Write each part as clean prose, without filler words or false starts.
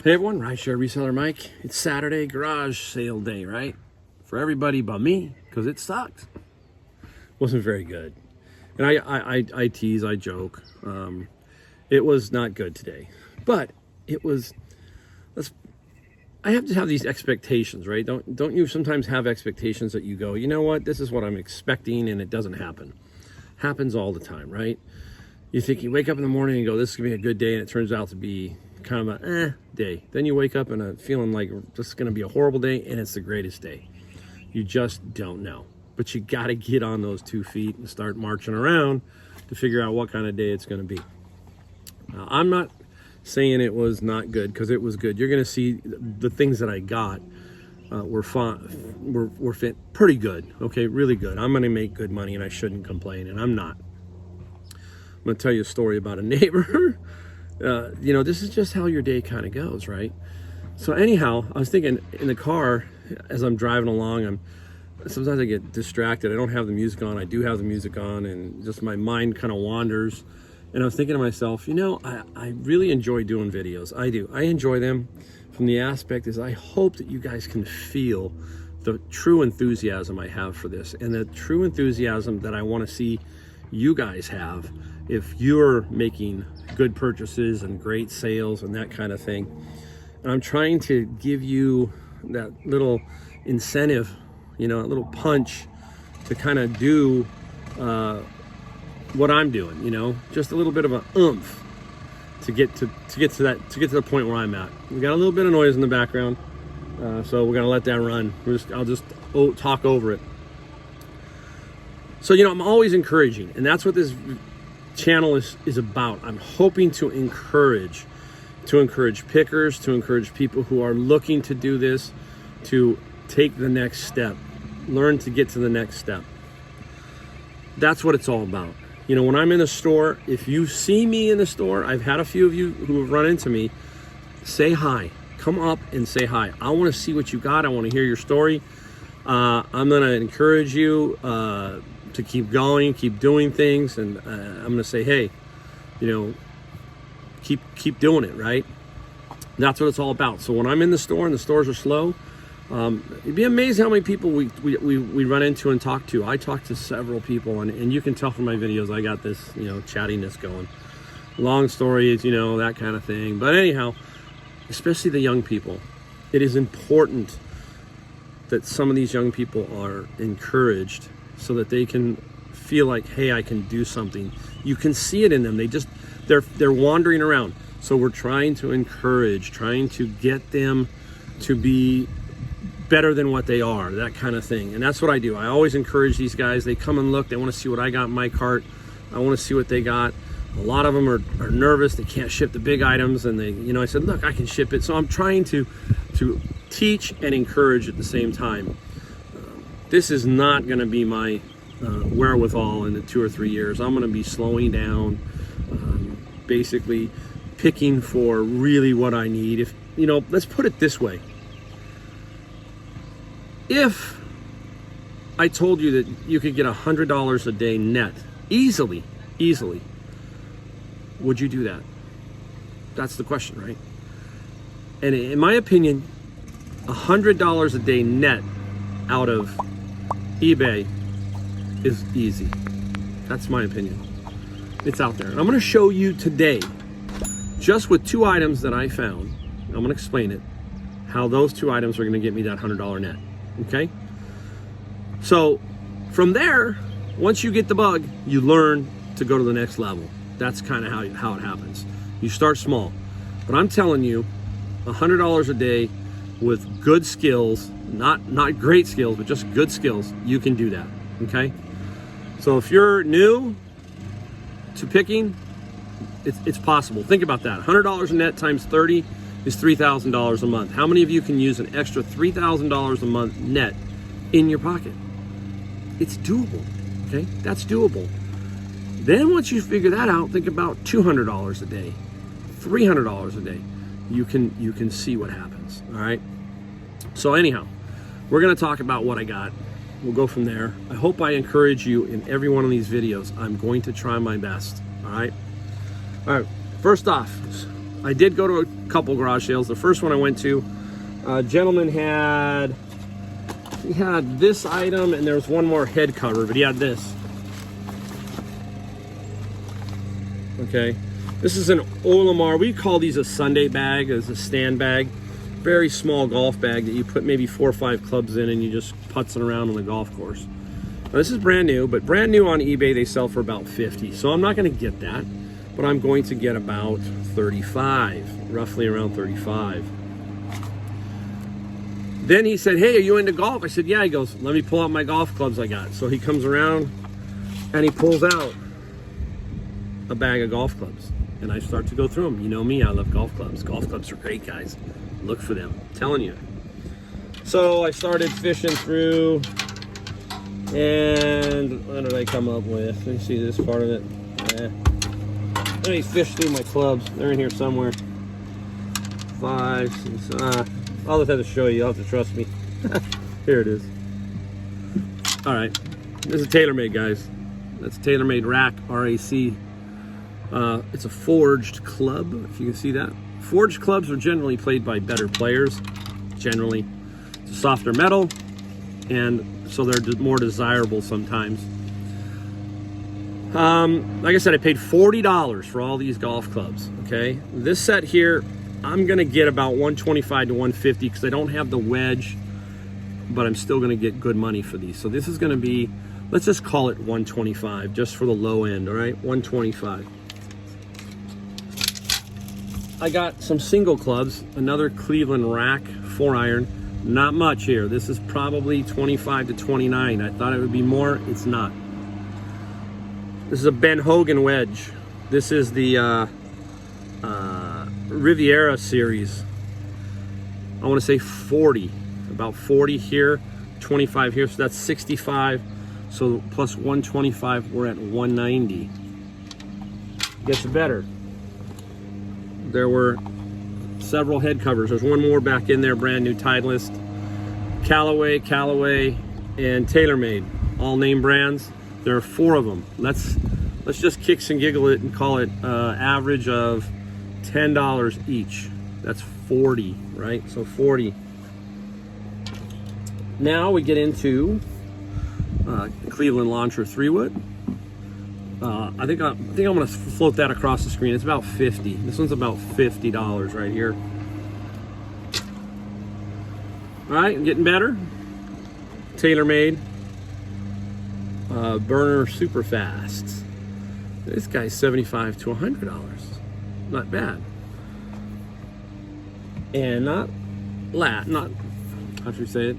Hey everyone, Rideshare Reseller Mike. It's Saturday, garage sale day, right? For everybody but me, because it sucks. Wasn't very good. And I tease, I joke. It was not good today. But it was, I have to have these expectations, right? Don't you sometimes have expectations that you go, you know what, this is what I'm expecting, and it doesn't happen. Happens all the time, right? You think you wake up in the morning and go, this is gonna be a good day, and it turns out to be kind of a day. Then you wake up and feeling like this is going to be a horrible day, and it's the greatest day. You just don't know. But you got to get on those 2 feet and start marching around to figure out what kind of day it's going to be. Now, I'm not saying it was not good, because it was good. You're going to see the things that I got were fit pretty good. Okay, really good. I'm going to make good money, and I shouldn't complain, and I'm not. I'm going to tell you a story about a neighbor. You know, this is just how your day kind of goes, right? So anyhow, I was thinking in the car as I'm driving along, sometimes I get distracted. I don't have the music on. I do have the music on, and just my mind kind of wanders. And I was thinking to myself, you know, I really enjoy doing videos. I do. I enjoy them from the aspect is I hope that you guys can feel the true enthusiasm I have for this, and the true enthusiasm that I want to see you guys have if you're making good purchases and great sales and that kind of thing. And I'm trying to give you that little incentive, you know, a little punch to kind of do what I'm doing, you know, just a little bit of an oomph to get to the point where I'm at. We got a little bit of noise in the background, so we're gonna let that run. I'll just talk over it. So, you know, I'm always encouraging, and that's what this channel is about. I'm hoping to encourage pickers, to encourage people who are looking to do this, to take the next step, learn to get to the next step. That's what it's all about. You know, when I'm in the store, if you see me in the store, I've had a few of you who have run into me, say hi. Come up and say hi. I want to see what you got. I want to hear your story. I'm going to encourage you to keep going, keep doing things, and I'm going to say, hey, you know, keep doing it, right? That's what it's all about. So when I'm in the store and the stores are slow, you'd be amazed how many people we run into and talk to. I talk to several people, and you can tell from my videos I got this, you know, chattiness going. Long stories, you know, that kind of thing. But anyhow, especially the young people, it is important that some of these young people are encouraged so that they can feel like, hey, I can do something. You can see it in them. They're wandering around. So we're trying to encourage, trying to get them to be better than what they are, that kind of thing. And that's what I do. I always encourage these guys. They come and look. They want to see what I got in my cart. I want to see what they got. A lot of them are nervous. They can't ship the big items. And they, you know, I said, look, I can ship it. So I'm trying to teach and encourage at the same time. This is not going to be my wherewithal in the 2 or 3 years. I'm going to be slowing down, basically picking for really what I need. If, you know, let's put it this way. If I told you that you could get $100 a day net, easily, would you do that? That's the question, right? And in my opinion, $100 a day net out of eBay is easy. That's my opinion. It's out there. And I'm going to show you today, just with 2 items that I found, I'm going to explain it, how those 2 items are going to get me that $100 net. Okay? So from there, once you get the bug, you learn to go to the next level. That's kind of how it happens. You start small. But I'm telling you, $100 a day with good skills, not great skills, but just good skills, you can do that, okay? So if you're new to picking, it's possible. Think about that. $100 a net times 30 is $3,000 a month. How many of you can use an extra $3,000 a month net in your pocket? It's doable, okay? That's doable. Then once you figure that out, think about $200 a day, $300 a day. You can see what happens, all right? So anyhow, we're gonna talk about what I got. We'll go from there. I hope I encourage you in every one of these videos. I'm going to try my best, all right? All right, first off, I did go to a couple garage sales. The first one I went to, a gentleman had this item, and there was one more head cover, but he had this. Okay, this is an Olimar. We call these a Sunday bag, as a stand bag. Very small golf bag that you put maybe 4 or 5 clubs in, and you just putzing around on the golf course. Now, this is brand new, but brand new on eBay they sell for about 50. So I'm not going to get that, but I'm going to get about 35, roughly around 35. Then he said, "Hey, are you into golf?" I said, "Yeah." He goes, "Let me pull out my golf clubs I got." So he comes around and he pulls out a bag of golf clubs, and I start to go through them. You know me, I love golf clubs. Golf clubs are great, guys. Look for them, I'm telling you. So I started fishing through, and what did I come up with? Let me see this part of it. Let me fish through my clubs. They're in here somewhere. 5, 6, I'll just have to show you. You'll have to trust me. Here it is. All right, this is TaylorMade, guys. That's TaylorMade rack, R-A-C. It's a forged club, if you can see that. Forged clubs are generally played by better players, generally. It's a softer metal, and so they're more desirable sometimes. Like I said, I paid $40 for all these golf clubs, okay? This set here, I'm gonna get about $125 to $150 because I don't have the wedge, but I'm still gonna get good money for these. So this is gonna be, let's just call it $125 just for the low end, all right? $125. I got some single clubs, another Cleveland rack 4-iron. Not much here. This is probably 25 to 29. I thought it would be more, it's not. This is a Ben Hogan wedge. This is the Riviera series. I want to say 40, about 40 here, 25 here, so that's 65. So plus 125, we're at 190. Gets better. There were several head covers. There's one more back in there, brand new Titleist. Callaway, and TaylorMade, all name brands. There are 4 of them. Let's just kicks and giggle it and call it average of $10 each. That's 40, right? So 40. Now we get into Cleveland Launcher 3-wood. I think I'm gonna float that across the screen. It's about 50. This one's about $50 right here. All right, I'm getting better. TaylorMade burner super fast. This guy's $75 to $100. Not bad. And not how should we say it?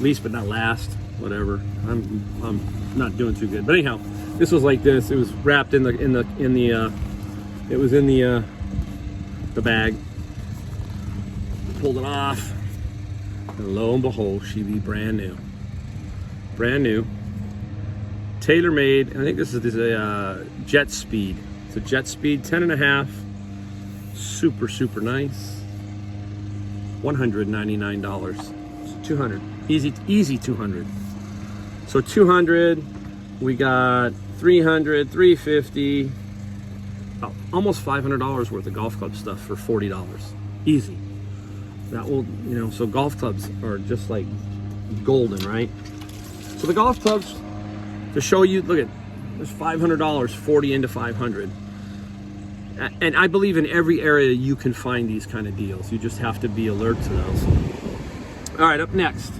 Least but not last. Whatever. I'm not doing too good. But anyhow, this was like this. It was wrapped in the bag. Pulled it off, and lo and behold, she be brand new. Brand new. TaylorMade. I think this is a Jet Speed. It's a Jet Speed 10.5. Super nice. $199. So 200. Easy 200. So 200. We got 300, 350. Oh, almost $500 worth of golf club stuff for $40. Easy. That will, so golf clubs are just like golden, right? So the golf clubs, to show you, look at, there's $500, 40 into 500. And I believe in every area you can find these kind of deals. You just have to be alert to those. All right, up next,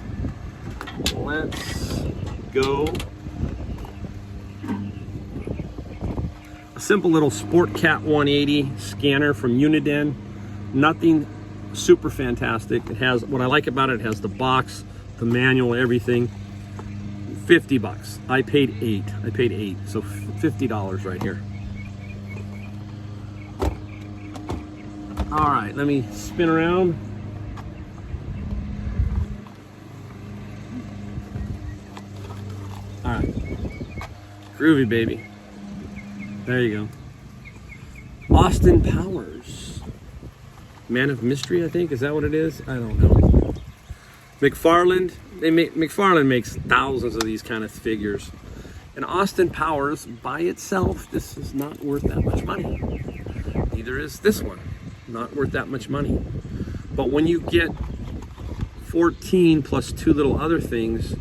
let's go. A simple little Sport Cat 180 scanner from Uniden. Nothing super fantastic. It has, what I like about it has the box, the manual, everything. $50. I paid $8. So $50 right here. All right, let me spin around. All right, groovy baby. There you go. Austin Powers, Man of Mystery, I think. Is that what it is? I don't know. McFarland. McFarland makes thousands of these kind of figures. And Austin Powers by itself, this is not worth that much money. Neither is this one. Not worth that much money. But when you get 14 plus 2 little other things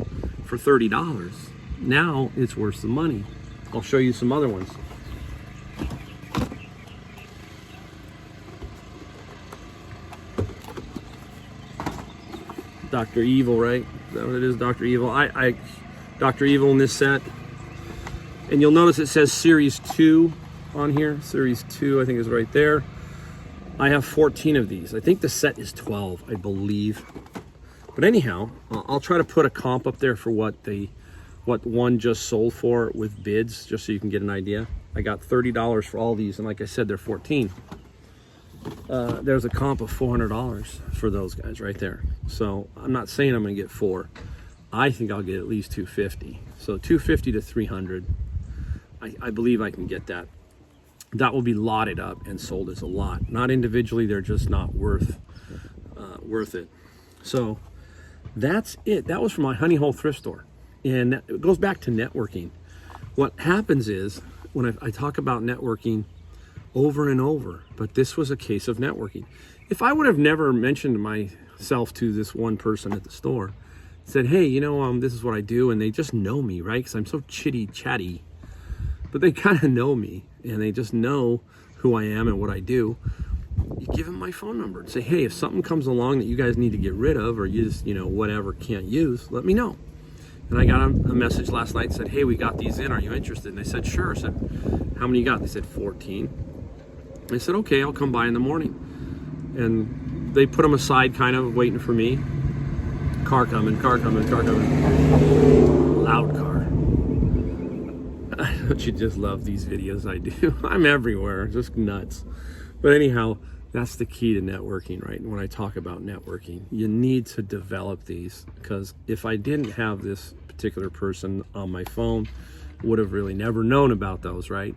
for $30, now it's worth the money. I'll show you some other ones. Dr. Evil, right? Is that what it is? Dr. Evil. Dr. Evil in this set. And you'll notice it says Series 2 on here. Series 2, I think, is right there. I have 14 of these. I think the set is 12, I believe. But anyhow, I'll try to put a comp up there for what one just sold for with bids, just so you can get an idea. I got $30 for all these, and like I said, they're 14. There's a comp of $400 for those guys right there. So I'm not saying I'm gonna get 4. I think I'll get at least 250. So 250 to 300. I believe I can get that. That will be lotted up and sold as a lot. Not individually, they're just not worth it. So that's it. That was from my Honey Hole thrift store. And it goes back to networking. What happens is, when I talk about networking over and over, but this was a case of networking. If I would have never mentioned myself to this one person at the store, said, hey, you know, this is what I do, and they just know me, right? Because I'm so chatty, but they kind of know me, and they just know who I am and what I do. You give them my phone number and say, hey, if something comes along that you guys need to get rid of, or you just, you know, whatever, can't use, let me know. And I got a message last night, said, hey, we got these in, are you interested? And they said, sure. I said, how many you got? They said 14. I said, okay, I'll come by in the morning. And they put them aside, kind of waiting for me. Car coming, car coming, car coming. Loud car. Don't you just love these videos I do? I'm everywhere, just nuts. But anyhow, that's the key to networking, right? When I talk about networking, you need to develop these, because if I didn't have this particular person on my phone, would have really never known about those, right?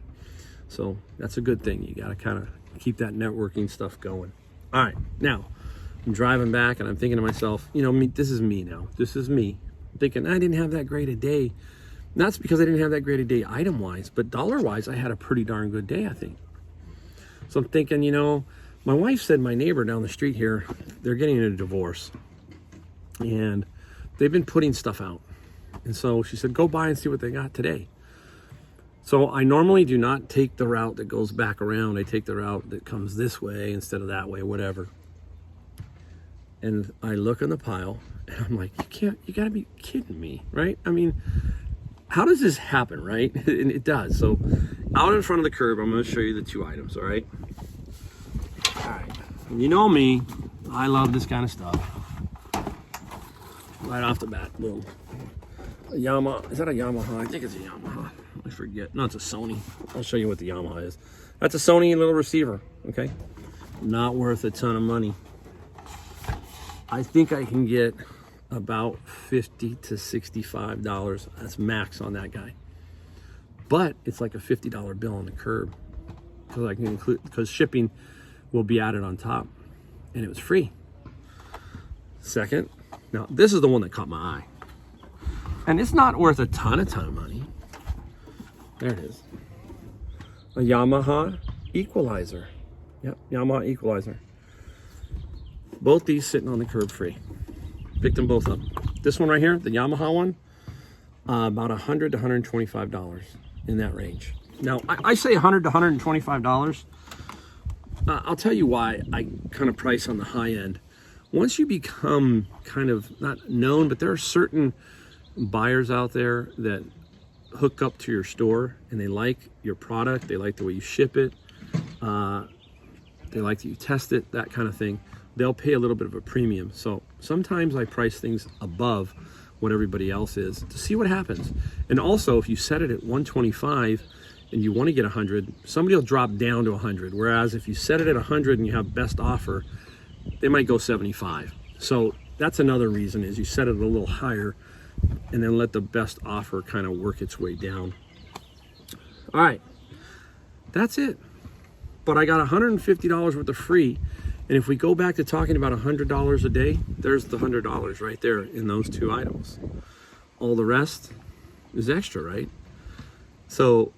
So that's a good thing. You got to kind of keep that networking stuff going. All right, now I'm driving back and I'm thinking to myself, you know, this is me now. This is me. I'm thinking I didn't have that great a day. And that's because I didn't have that great a day item-wise, but dollar-wise, I had a pretty darn good day, I think. So I'm thinking, you know, my wife said my neighbor down the street here, they're getting a divorce. And they've been putting stuff out. And so she said, go by and see what they got today. So I normally do not take the route that goes back around. I take the route that comes this way instead of that way, whatever. And I look in the pile and I'm like, you gotta be kidding me, right? I mean, how does this happen, right? And it does. So out in front of the curb, I'm gonna show you the 2 items, all right? All right, and you know me, I love this kind of stuff. Right off the bat, boom. A Yamaha, is that a Yamaha? I think it's a Yamaha. I forget. No, it's a Sony. I'll show you what the Yamaha is. That's a Sony little receiver, okay? Not worth a ton of money. I think I can get about $50 to $65. That's max on that guy. But it's like a $50 bill on the curb, because I can include, because shipping will be added on top, and it was free. Second, now this is the one that caught my eye, and it's not worth a ton of money. There it is, a Yamaha equalizer. Yep, Yamaha equalizer. Both these sitting on the curb free. Picked them both up. This one right here, the Yamaha one, about $100 to $125 in that range. Now, I say $100 to $125. I'll tell you why I kind of price on the high end. Once you become kind of not known, but there are certain buyers out there that hook up to your store and they like your product, they like the way you ship it, they like that you test it, that kind of thing. They'll pay a little bit of a premium. So sometimes I price things above what everybody else is to see what happens. And also, if you set it at 125 and you want to get 100, somebody will drop down to 100. Whereas if you set it at 100 and you have best offer, they might go 75. So that's another reason, is you set it a little higher and then let the best offer kind of work its way down. All right, that's it. But I got $150 worth of free. And if we go back to talking about $100 a day, there's the $100 right there in those 2 items. All the rest is extra, right? So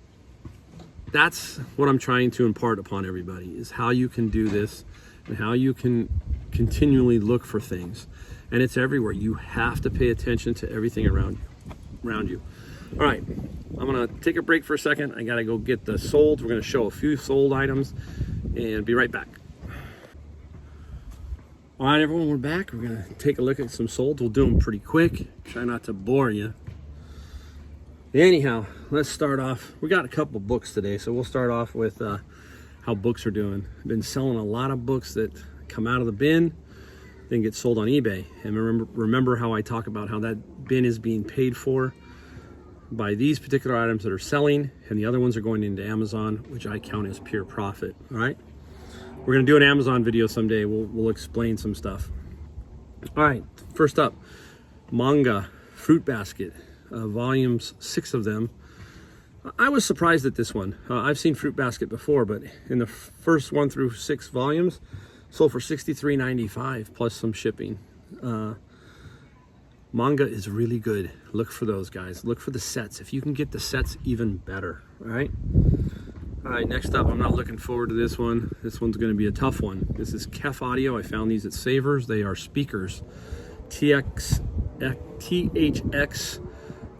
that's what I'm trying to impart upon everybody, is how you can do this and how you can continually look for things. And it's everywhere. You have to pay attention to everything around you. All right, I'm gonna take a break for a second. I gotta go get the solds. We're gonna show a few sold items and be right back. All right, everyone, we're back. We're gonna take a look at some solds. We'll do them pretty quick. Try not to bore you. Anyhow, let's start off. We got a couple books today, so we'll start off with how books are doing. I've been selling a lot of books that come out of the bin, then get sold on eBay. And remember how I talk about how that bin is being paid for by these particular items that are selling, and the other ones are going into Amazon, which I count as pure profit. All right, we're gonna do an Amazon video someday. We'll explain some stuff. All right, first up, manga fruit basket, volumes 6 of them. I was surprised at this one. I've seen fruit basket before, but in the first 1 through 6 volumes, sold for $63.95 plus some shipping. Manga is really good. Look for those, guys. Look for the sets. If you can get the sets, even better. All right. All right, next up, I'm not looking forward to this one. This one's going to be a tough one. This is Kef Audio. I found these at Savers. They are speakers. THX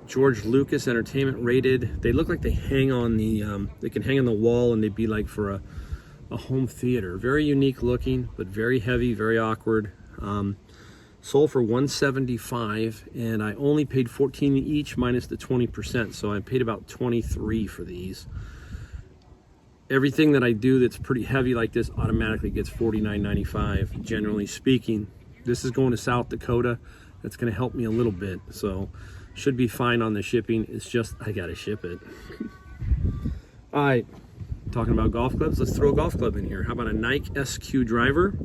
George Lucas Entertainment rated. They look like they hang on the, they can hang on the wall, and they'd be like for a home theater. Very unique looking, but very heavy, very awkward. Sold for $175, and I only paid $14 each minus the 20%, so I paid about $23 for these. Everything that I do that's pretty heavy like this automatically gets $49.95, generally speaking. This is going to South Dakota. That's going to help me a little bit, so should be fine on the shipping. It's just I got to ship it. All right, talking about golf clubs, let's throw a golf club in here. How about a Nike SQ driver?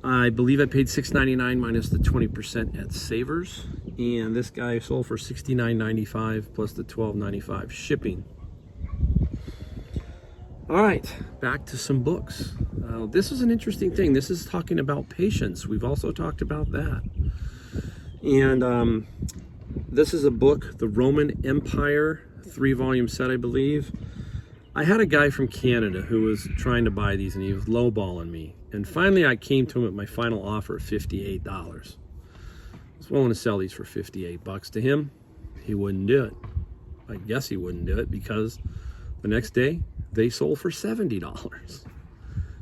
I believe I paid $6.99 minus the 20% at Savers, and this guy sold for $69.95 plus the $12.95 shipping. All right, back to some books. This is an interesting thing. This is talking about patience. We've also talked about that. And this is a book, The Roman Empire, 3-volume set, I believe. I had a guy from Canada who was trying to buy these, and he was lowballing me. And finally, I came to him at my final offer of $58. I was willing to sell these for $58 to him. He wouldn't do it. I guess he wouldn't do it because the next day they sold for $70.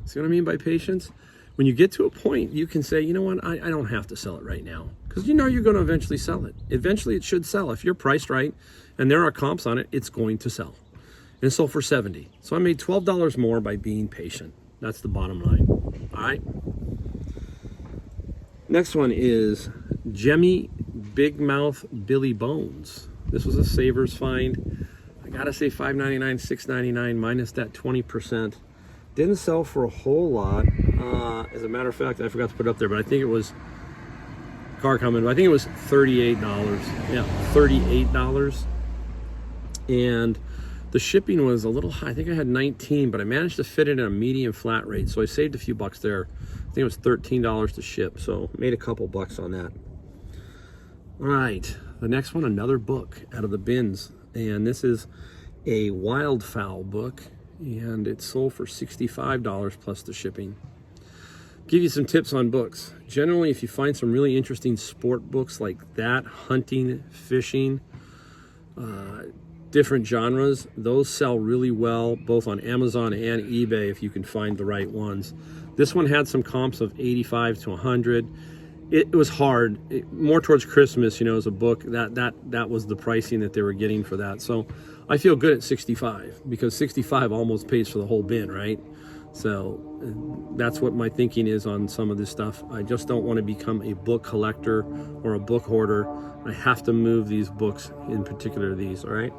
See what I mean by patience? When you get to a point, you can say, you know what, I don't have to sell it right now, because you know you're going to eventually sell it. Eventually, it should sell. If you're priced right and there are comps on it, it's going to sell. And it sold for $70. So I made $12 more by being patient. That's the bottom line. All right. Next one is Jemmy Big Mouth Billy Bones. This was a Savers find. I gotta say $5.99, $6.99 minus that 20%. Didn't sell for a whole lot. As a matter of fact, I forgot to put it up there, but I think it was car coming. But I think it was $38. Yeah, $38. And the shipping was a little high. I think I had 19, but I managed to fit it in a medium flat rate, so I saved a few bucks there. I think it was $13 to ship, so made a couple bucks on that. All right, the next one, another book out of the bins, and this is a wildfowl book, and it sold for $65 plus the shipping. Give you some tips on books. Generally, if you find some really interesting sport books like that, hunting, fishing, different genres, those sell really well both on Amazon and eBay if you can find the right ones. This one had some comps of 85 to 100. It was hard. More towards Christmas, you know, as a book, that was the pricing that they were getting for that. So I feel good at 65 because 65 almost pays for the whole bin, right? So that's what my thinking is on some of this stuff. I just don't want to become a book collector or a book hoarder. I have to move these books, in particular these, all right?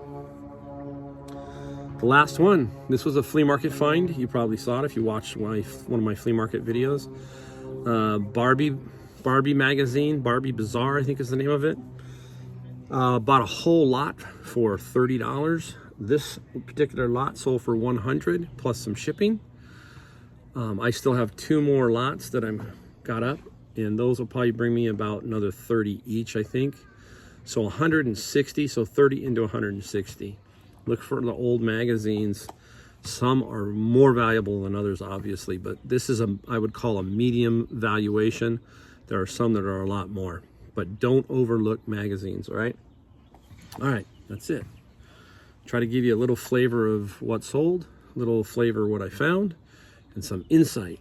The last one, this was a flea market find. You probably saw it if you watched one of my flea market videos. Barbie magazine, Barbie Bazaar, I think is the name of it. Bought a whole lot for $30. This particular lot sold for $100 plus some shipping. I still have 2 more lots that I'm got up, and those will probably bring me about another 30 each, I think. So 160, so 30 into 160. Look for the old magazines. Some are more valuable than others, obviously, but this is I would call a medium valuation. There are some that are a lot more, but don't overlook magazines, all right? All right, that's it. Try to give you a little flavor of what sold, a little flavor of what I found, and some insight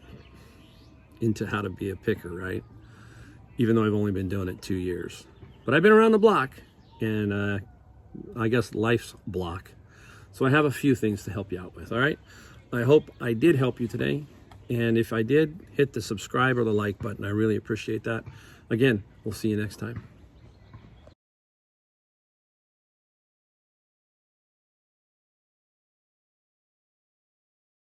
into how to be a picker, right? Even though I've only been doing it 2 years. But I've been around the block, and I guess life's block. So I have a few things to help you out with, all right? I hope I did help you today. And if I did, hit the subscribe or the like button. I really appreciate that. Again, we'll see you next time.